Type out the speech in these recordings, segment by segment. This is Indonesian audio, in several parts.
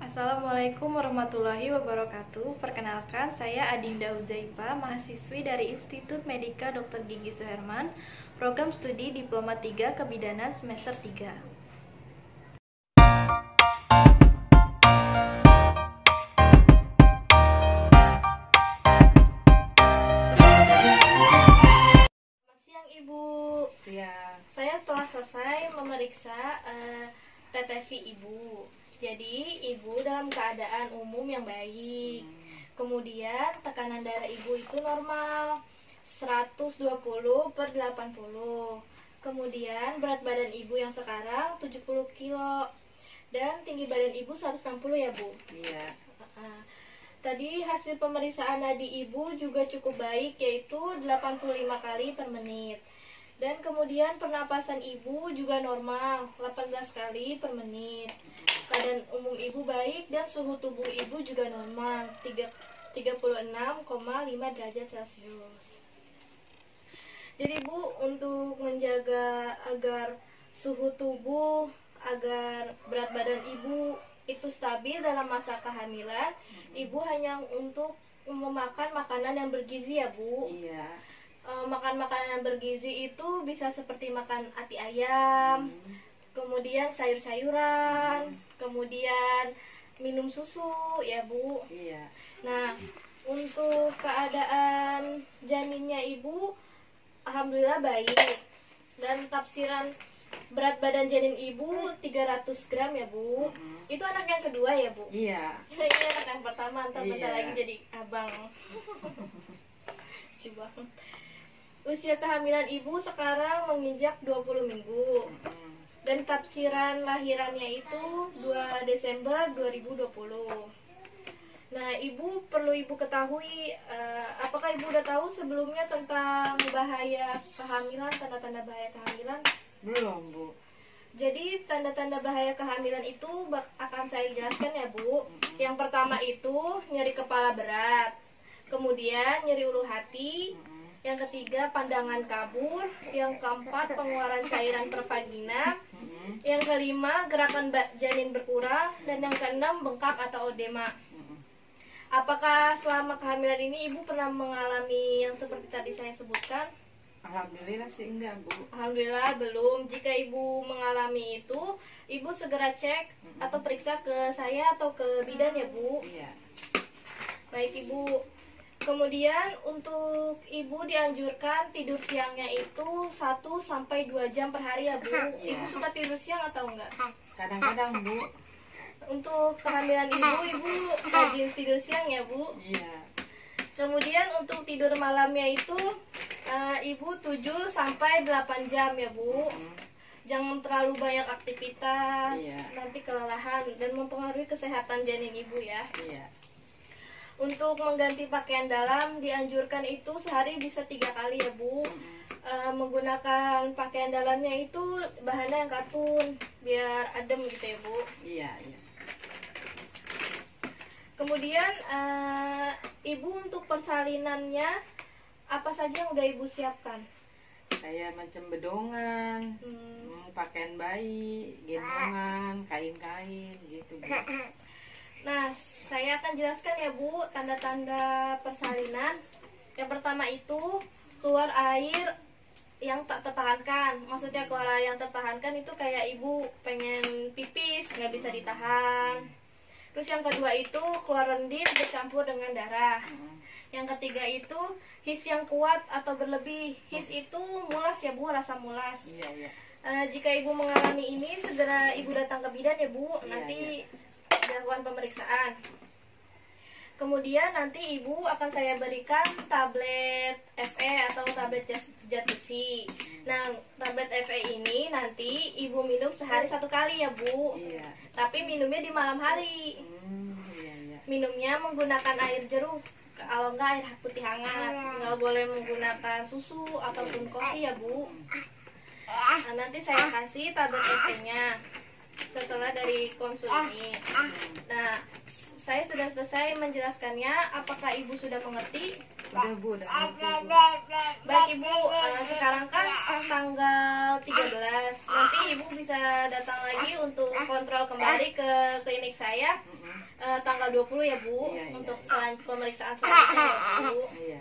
Assalamualaikum warahmatullahi wabarakatuh. Perkenalkan, saya Adinda Uzaifa, mahasiswi dari Institut Medika Dr. Gigi Suherman, program studi Diploma 3 Kebidanan semester 3. Selamat siang Ibu. Siang. Saya telah selesai memeriksa TTV Ibu. Jadi Ibu dalam keadaan umum yang baik. Kemudian tekanan darah Ibu itu normal 120/80. Kemudian berat badan Ibu yang sekarang 70 kilo. Dan tinggi badan Ibu 160 ya Bu? Iya. Tadi hasil pemeriksaan nadi Ibu juga cukup baik, yaitu 85 kali per menit. Dan kemudian pernapasan Ibu juga normal 18 kali per menit. Keadaan umum Ibu baik dan suhu tubuh Ibu juga normal 36,5 derajat Celcius. Jadi Bu, untuk menjaga agar suhu tubuh, agar berat badan Ibu itu stabil dalam masa kehamilan, Ibu hanya untuk memakan makanan yang bergizi ya Bu. Iya. Makan makanan yang bergizi itu bisa seperti makan ati ayam, kemudian sayur-sayuran, kemudian minum susu ya Bu. Iya. Nah, untuk keadaan janinnya Ibu alhamdulillah baik. Dan tafsiran berat badan janin Ibu 300 gram ya Bu. Itu anak yang kedua ya Bu? Iya. Ini anak yang pertama, bentar lagi jadi abang. Coba. Usia kehamilan Ibu sekarang menginjak 20 minggu. Dan tafsiran lahirannya itu 2 Desember 2020. Nah, Ibu ketahui, apakah Ibu udah tahu sebelumnya tentang bahaya kehamilan, tanda-tanda bahaya kehamilan? Belum, Bu. Jadi tanda-tanda bahaya kehamilan itu akan saya jelaskan ya Bu. Yang pertama itu nyeri kepala berat, kemudian nyeri ulu hati, yang ketiga pandangan kabur, yang keempat pengeluaran cairan per vagina, yang kelima gerakan janin berkurang, dan yang keenam bengkak atau odema. Apakah selama kehamilan ini Ibu pernah mengalami yang seperti tadi saya sebutkan? Alhamdulillah sih enggak, Bu. Alhamdulillah belum. Jika Ibu mengalami itu, Ibu segera cek atau periksa ke saya atau ke bidan ya Bu. Iya. Baik Ibu. Kemudian untuk Ibu dianjurkan tidur siangnya itu 1-2 jam per hari ya Bu. Iya. Ibu suka tidur siang atau enggak? Kadang-kadang, Bu. Untuk kehamilan Ibu rajin tidur siang ya Bu. Iya. Kemudian untuk tidur malamnya itu Ibu 7-8 jam ya Bu. Jangan terlalu banyak aktivitas, Iya. nanti kelelahan dan mempengaruhi kesehatan janin Ibu ya. Iya. Untuk mengganti pakaian dalam dianjurkan itu sehari bisa 3 kali ya Bu. Menggunakan pakaian dalamnya itu bahannya yang katun biar adem gitu ya Bu. Iya, iya. Kemudian Ibu untuk persalinannya apa saja yang udah Ibu siapkan? Kayak macam bedongan, pakaian bayi, gendongan, kain-kain gitu, Bu. Nah, saya akan jelaskan ya Bu tanda-tanda persalinan. Yang pertama itu keluar air yang tak tertahankan. Maksudnya keluar air yang tertahankan itu kayak Ibu pengen pipis nggak bisa ditahan. Terus yang kedua itu keluar lendir bercampur dengan darah. Yang ketiga itu his yang kuat atau berlebih. His itu mulas ya Bu, rasa mulas. Iya, iya. Jika Ibu mengalami ini segera Ibu datang ke bidan ya Bu. Iya, Nanti iya. dilakukan pemeriksaan. Kemudian nanti Ibu akan saya berikan tablet FE atau tablet zat besi. Nah, tablet FE ini nanti Ibu minum sehari 1 kali ya Bu. Iya. Tapi minumnya di malam hari. Iya, iya. Minumnya menggunakan air jeruk. Kalau enggak air putih hangat. Nggak boleh menggunakan susu ataupun kopi ya Bu. Nah, nanti saya kasih tablet FE-nya setelah dari konsul ini. Nah, saya sudah selesai menjelaskannya. Apakah Ibu sudah mengerti? Udah, Bu, udah ngerti, Bu. Baik Ibu, sekarang kan tanggal 13. Nanti Ibu bisa datang lagi untuk kontrol kembali ke klinik saya. tanggal 20 ya Bu, Iya, untuk iya. pemeriksaan selanjutnya ya Bu. Iya.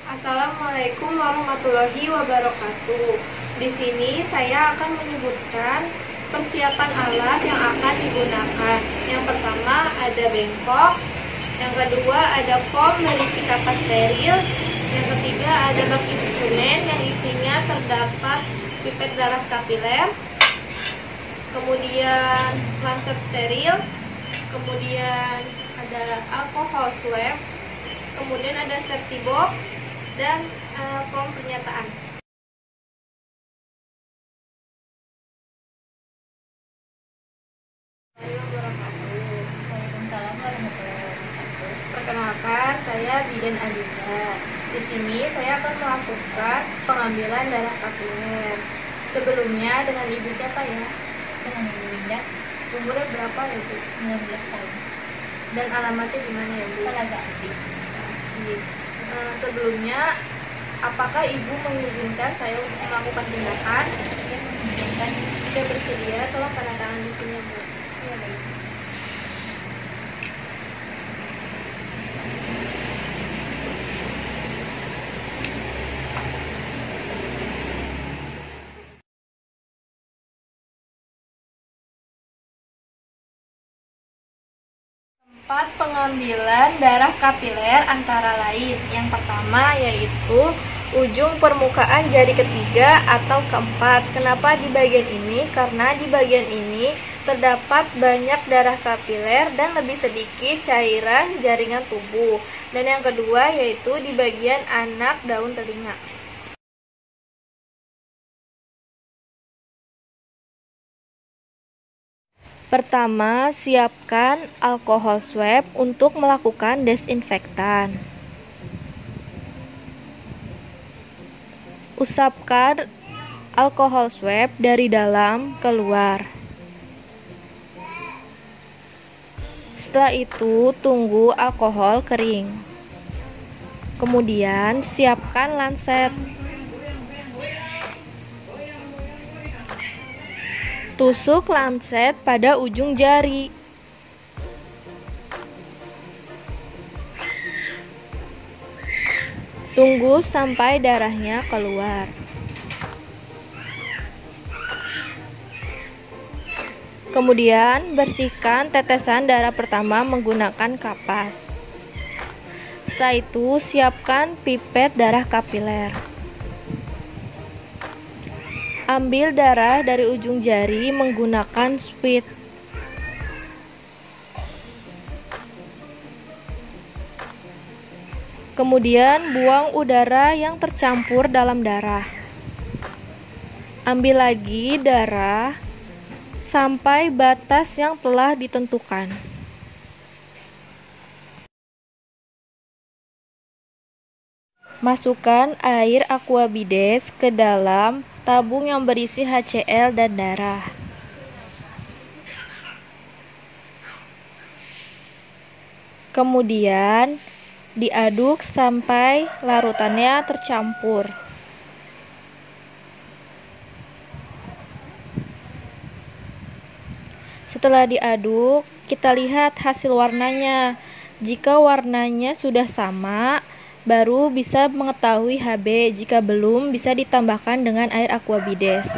Assalamualaikum warahmatullahi wabarakatuh. Di sini saya akan menyebutkan persiapan alat yang akan digunakan. Yang pertama ada bengkok, yang kedua ada foam berisi kapas steril, yang ketiga ada bak instrumen yang isinya terdapat pipet darah kapiler, kemudian lancet steril, kemudian ada alkohol swab, kemudian ada safety box, dan form pernyataan. Waalaikumsalam warahmatullahi wabarakatuh. Perkenalkan, saya Bidan Adinda. Di sini saya akan melakukan pengambilan darah kapiler. Sebelumnya dengan ibu siapa ya? Dengan Ibu Winda, Umurnya berapa ya Bu? 19 tahun. Dan alamatnya di mana ya Bu? Telaga Asih. Asik. Sebelumnya, apakah ibu mengizinkan saya untuk melakukan tindakan? Dia mengizinkan. Jika bersedia, tolong tanda tangan di sini Bu. Iya, baik. Tempat pengambilan darah kapiler antara lain. Yang pertama yaitu ujung permukaan jari ketiga atau keempat. Kenapa di bagian ini? Karena di bagian ini terdapat banyak darah kapiler dan lebih sedikit cairan jaringan tubuh. Dan yang kedua yaitu di bagian anak daun telinga. Pertama, siapkan alkohol swab untuk melakukan desinfektan. Usapkan alkohol swab dari dalam keluar. Setelah itu, tunggu alkohol kering. Kemudian, siapkan lancet. Tusuk lancet pada ujung jari. Tunggu sampai darahnya keluar. Kemudian bersihkan tetesan darah pertama menggunakan kapas. Setelah itu siapkan pipet darah kapiler. Ambil darah dari ujung jari menggunakan swit. Kemudian buang udara yang tercampur dalam darah. Ambil lagi darah sampai batas yang telah ditentukan. Masukkan air aquabides ke dalam tabung yang berisi HCl dan darah. Kemudian diaduk sampai larutannya tercampur. Setelah diaduk, kita lihat hasil warnanya. Jika warnanya sudah sama, baru bisa mengetahui HB. Jika belum, bisa ditambahkan dengan air aquabides.